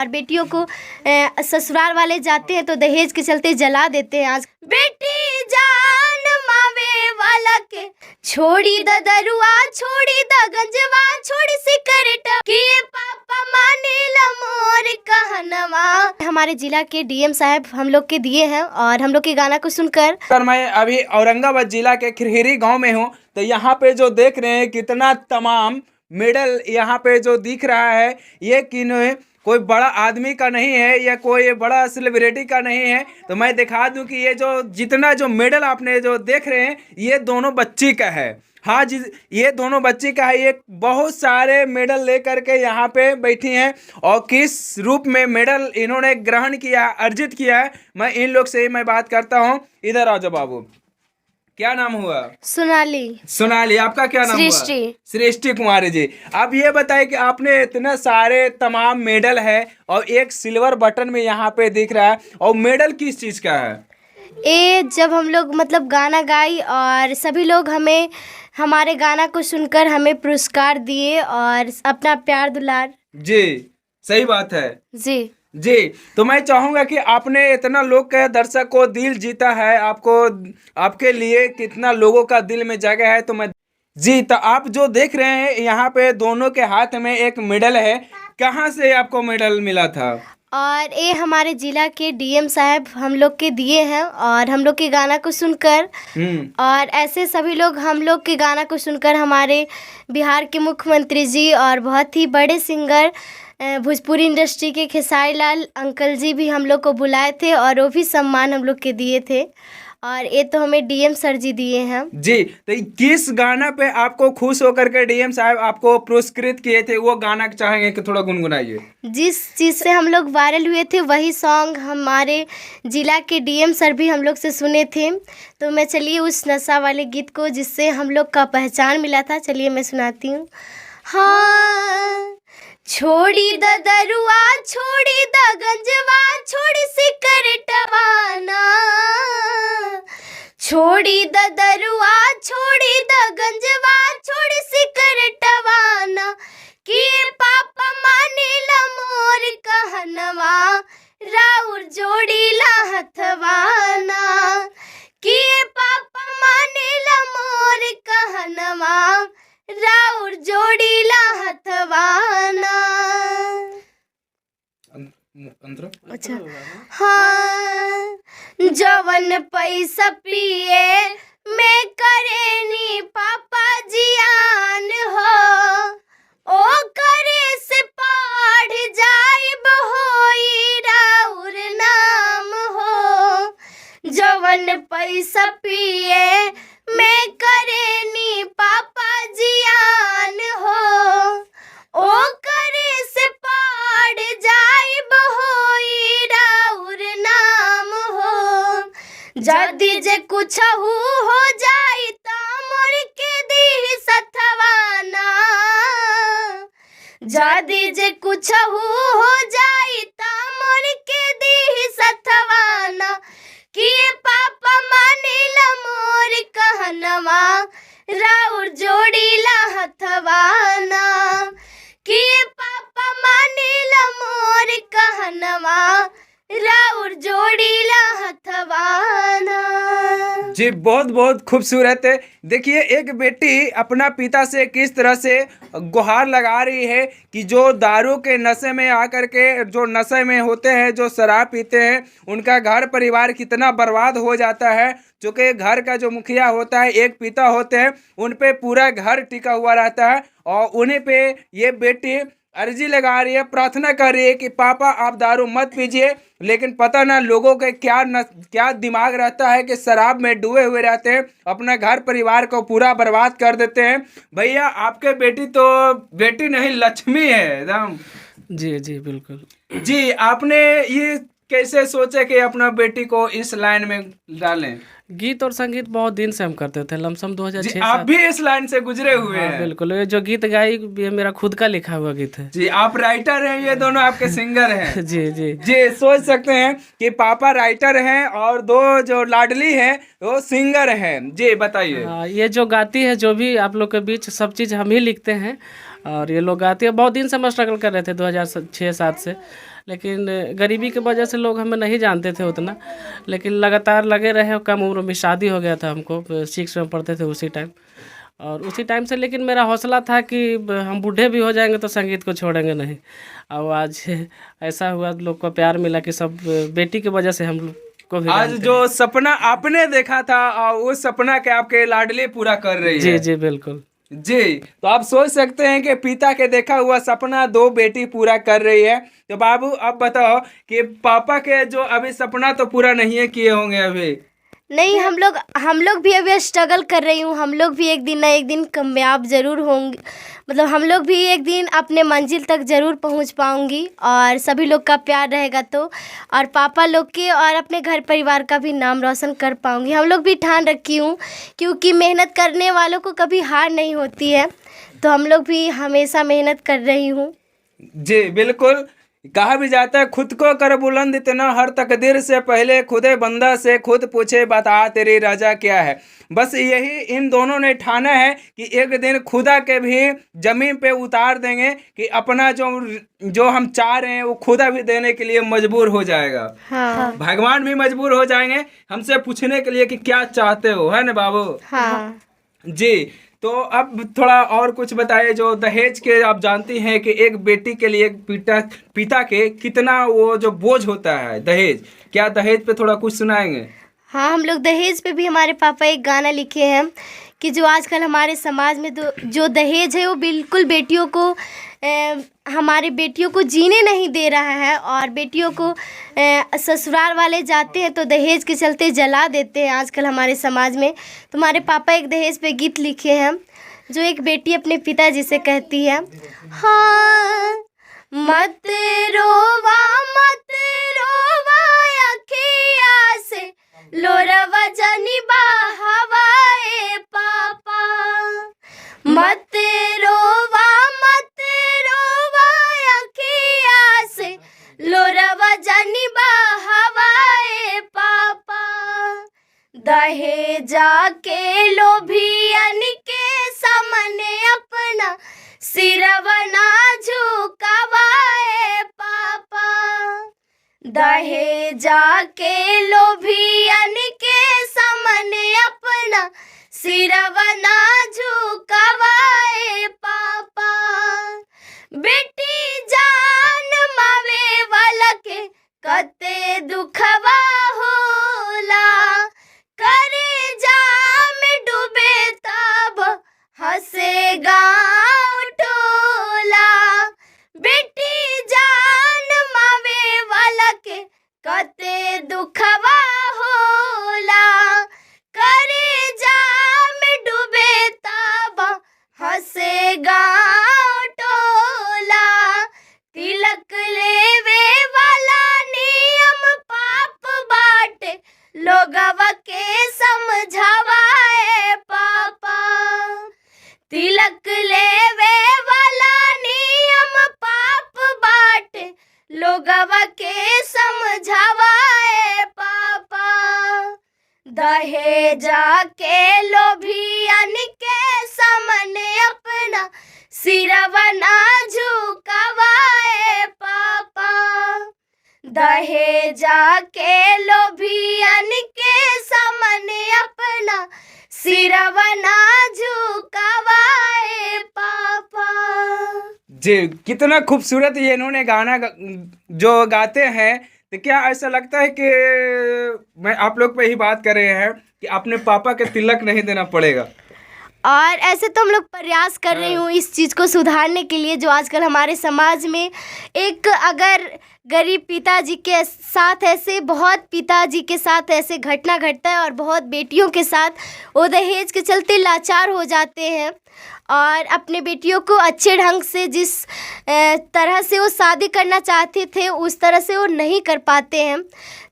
और बेटियों को ससुराल वाले जाते हैं तो दहेज के चलते जला देते हैं। आज बेटी जान मावे वाला के छोड़ी द दरुआ, छोड़ी द गंजवा, छोड़ी सिकरेट कि पापा माने ला मोर कहनवा। हमारे जिला के डीएम साहब हम लोग के दिए हैं और हम लोग के गाना को सुनकर सर मैं अभी औरंगाबाद जिला के खिरहिरी गांव में हूं, तो यहाँ पे जो देख रहे हैं कितना तमाम मेडल यहाँ पे जो दिख रहा है, ये कोई बड़ा आदमी का नहीं है या कोई बड़ा सेलिब्रिटी का नहीं है। तो मैं दिखा दूं कि ये जो जितना जो मेडल आपने जो देख रहे हैं ये दोनों बच्ची का है। हाँ जी, ये दोनों बच्ची का है। ये बहुत सारे मेडल लेकर के यहाँ पे बैठी हैं और किस रूप में मेडल इन्होंने ग्रहण किया, अर्जित किया है, मैं इन लोग से ही मैं बात करता हूँ। इधर आ जाओ बाबू, क्या नाम हुआ? सोनाली। आपका क्या नाम हुआ? सृष्टि कुमारी जी। अब ये बताइए कि आपने इतने सारे तमाम मेडल है और एक सिल्वर बटन में यहाँ पे दिख रहा है, और मेडल किस चीज का है? ये जब हम लोग मतलब गाना गाई और सभी लोग हमें हमारे गाना को सुनकर हमें पुरस्कार दिए और अपना प्यार दुलार। जी सही बात है जी। तो मैं चाहूंगा कि आपने इतना लोग के दर्शक को दिल जीता है, आपको आपके लिए कितना लोगों का दिल में जगह है। तो मैं जी, तो आप जो देख रहे हैं यहाँ पे दोनों के हाथ में एक मेडल है। कहाँ से आपको मेडल मिला था? और ये हमारे जिला के डीएम साहब हम लोग के दिए हैं और हम लोग के गाना को सुनकर और ऐसे सभी लोग हम लोग के गाना को सुनकर हमारे बिहार के मुख्यमंत्री जी और बहुत ही बड़े सिंगर भोजपुरी इंडस्ट्री के खेसारी लाल अंकल जी भी हम लोग को बुलाए थे और वो भी सम्मान हम लोग के दिए थे, और ये तो हमें डीएम सर जी दिए हैं जी। तो किस गाना पे आपको खुश होकर के डीएम साहब आपको पुरस्कृत किए थे, वो गाना चाहेंगे कि थोड़ा गुनगुनाइए? जिस चीज़ से हम लोग वायरल हुए थे वही सॉन्ग हमारे जिला के डीएम सर भी हम लोग से सुने थे। तो मैं चलिए उस नशा वाले गीत को जिससे हम लोग का पहचान मिला था, चलिए मैं सुनाती हूँ। हाँ, छोड़ी द दरुआ, छोड़ी द गंजवा, छोड़ी सिकरेटवा ना, छोड़ी द दरुआ, छोड़ी द गंजवा, छोड़ी सिकरेटवा ना, कि पापा माने ला मोर कहनवा, राउर जोड़ी ला हथवा ना, कि पापा माने ला मोर कहनवा, राउर जोड़ी ला हथवा ना। अच्छा, हाँ, जवन पैसा पिए मैं करेनी पापा जियान हो, ओ करे से पढ़ जाइब होई राउर नाम हो, जवन पैसा पिए मैं करेनी पापा जियान हो, ओ करे से पढ़ जाइब होई राउर नाम हो, जदी जे कुछ हो जाई त मोर के दी सथवाना, जदी जे कुछ हो जाई त मोर के दी सथवाना, कि पापा माने ला मोर कहनवा, राउर जोड़ी ला हथवाना, कि पापा माने ला मोर कहनवा, राउर जोड़ी ला हथवाना। जी बहुत बहुत खूबसूरत है। देखिए एक बेटी अपना पिता से किस तरह से गुहार लगा रही है कि जो दारू के नशे में आकर के, जो नशे में होते हैं, जो शराब पीते हैं, उनका घर परिवार कितना बर्बाद हो जाता है। चूँकि घर का जो मुखिया होता है, एक पिता होते हैं, उन पे पूरा घर टिका हुआ रहता है और उन्हीं पे ये बेटी अर्जी लगा रही है, प्रार्थना कर रही है कि पापा आप दारू मत पीजिए। लेकिन पता ना लोगों के क्या दिमाग रहता है कि शराब में डूबे हुए रहते हैं, अपना घर परिवार को पूरा बर्बाद कर देते हैं। भैया आपके बेटी तो बेटी नहीं लक्ष्मी है एकदम। जी बिल्कुल जी, आपने ये कैसे सोचा कि अपना बेटी को इस लाइन में डालें? गीत और संगीत बहुत दिन से हम करते थे, लमसम 2006 आप भी इस लाइन से गुजरे हुए हैं? बिल्कुल, ये जो गीत गाई ये मेरा खुद का लिखा हुआ गीत है। जी, आप राइटर हैं, ये दोनों आपके सिंगर हैं। जी सोच सकते हैं कि पापा राइटर हैं और दो जो लाडली हैं वो सिंगर हैं। जी बताइए। हाँ, ये जो गाती है, जो भी आप लोग के बीच सब चीज़ हम ही लिखते हैं और ये लोग गाती है। बहुत दिन से हम स्ट्रगल कर रहे थे 2006-07 से, लेकिन गरीबी की वजह से लोग हमें नहीं जानते थे उतना, लेकिन लगातार लगे रहे। कम उम्र में शादी हो गया था हमको, 6 में पढ़ते थे उसी टाइम। और उसी टाइम से लेकिन मेरा हौसला था कि हम बूढ़े भी हो जाएंगे तो संगीत को छोड़ेंगे नहीं। अब आज ऐसा हुआ, लोग को प्यार मिला कि सब बेटी की वजह से हम लोग को भी आज जानते जो सपना आपने देखा था और उस सपना के आपके लाडली पूरा कर रही हैं। जी है। जी बिल्कुल जी, तो आप सोच सकते हैं कि पिता के देखा हुआ सपना 2 बेटी पूरा कर रही है। तो बाबू अब बताओ कि पापा के जो अभी सपना तो पूरा नहीं है किए होंगे अभी। नहीं, हम लोग भी अभी स्ट्रगल कर रही हूँ। हम लोग भी एक दिन ना एक दिन कामयाब ज़रूर होंगे, मतलब हम लोग भी एक दिन अपने मंजिल तक ज़रूर पहुँच पाऊँगी, और सभी लोग का प्यार रहेगा तो, और पापा लोग के और अपने घर परिवार का भी नाम रोशन कर पाऊँगी। हम लोग भी ठान रखी हूँ, क्योंकि मेहनत करने वालों को कभी हार नहीं होती है, तो हम लोग भी हमेशा मेहनत कर रही हूँ। जी बिल्कुल, कहा भी जाता है खुद को कर बुलंद इतना, हर तकदीर से पहले खुदे बंदा से खुद पूछे बता तेरी रजा क्या है। बस यही इन दोनों ने ठाना है कि एक दिन खुदा के भी जमीन पे उतार देंगे, कि अपना जो हम चाह रहे हैं वो खुदा भी देने के लिए मजबूर हो जाएगा। हाँ भगवान भी मजबूर हो जाएंगे हमसे पूछने के लिए कि क्या चाहते हो, है ना बाबू। हाँ जी, तो अब थोड़ा और कुछ बताइए। जो दहेज के आप जानती हैं कि एक बेटी के लिए पिता के कितना वो जो बोझ होता है दहेज, क्या दहेज पे थोड़ा कुछ सुनाएंगे? हाँ, हम लोग दहेज पे भी हमारे पापा एक गाना लिखे हैं कि जो आजकल हमारे समाज में जो दहेज है वो बिल्कुल बेटियों को हमारी बेटियों को जीने नहीं दे रहा है, और बेटियों को ससुराल वाले जाते हैं तो दहेज के चलते जला देते हैं आजकल हमारे समाज में। तो हमारे पापा एक दहेज पे गीत लिखे हैं, जो एक बेटी अपने पिताजी से कहती है, हाँ मत रोवा अखिया से लोरवा जनी बहावाए पापा, मत रोवा अखिया से लोरवा जनी बहावाए पापा, दहेजा के लोभियन के सामने अपना सिरवा ना झुकावाए पापा, दहेजा के लोभियन के सामने अपना सिरवा ना झुकावाए पापा, बेटी जान मावे वाला के कते दुखवा होला, करे जा में डूबे तब हंसे गाँव टोला, बेटी जान मावे वाला के कते दुखवा होला, करे जा में डूबे तब हंसे गाँव टोला, तिलक लेवे वाला नियम पाप बाटे लोगवा के समझावाए पापा, तिलक लेवे वाला नियम पाप बाटे लोगवा के समझावाए पापा, दहेजा के लोभियन के सामने अपना सिरवा ना झुकावाए पापा, दहेजा के लोभियन के सामने अपना सिरवा ना झुकावाए पापा। जी, कितना खूबसूरत ये इन्होंने गाना जो गाते हैं। तो क्या ऐसा लगता है कि मैं आप लोग पे ही बात कर रहे हैं कि अपने पापा के तिलक नहीं देना पड़ेगा? और ऐसे तो हम लोग प्रयास कर रही हूँ इस चीज़ को सुधारने के लिए, जो आजकल हमारे समाज में एक अगर गरीब पिताजी के साथ ऐसे घटना घटता है, और बहुत बेटियों के साथ वो दहेज के चलते लाचार हो जाते हैं, और अपने बेटियों को अच्छे ढंग से जिस तरह से वो शादी करना चाहते थे उस तरह से वो नहीं कर पाते हैं।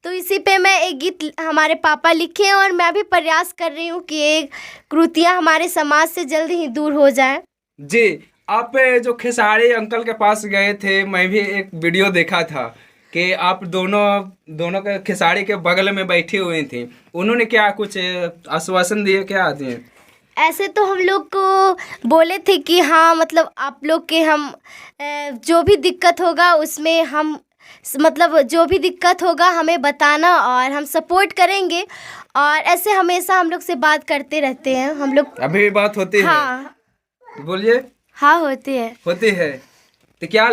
तो इसी पे मैं एक गीत हमारे पापा लिखे हैं, और मैं भी प्रयास कर रही हूँ कि ये कुरीतियाँ हमारे समाज से जल्द ही दूर हो जाए। जी, आप जो खेसारी अंकल के पास गए थे, मैं भी एक वीडियो देखा था कि आप दोनों के खेसारी के बगल में बैठी हुई थी। उन्होंने क्या कुछ आश्वासन दिए क्या दिए? ऐसे तो हम लोग को बोले थे कि हाँ, मतलब आप लोग के हम जो भी दिक्कत होगा उसमें हम मतलब जो भी दिक्कत होगा हमें बताना और हम सपोर्ट करेंगे, और ऐसे हमेशा हम लोग से बात करते रहते हैं हम लोग। अभी भी बात होती है? हाँ बोलिए। हाँ होती है। होती है तो क्या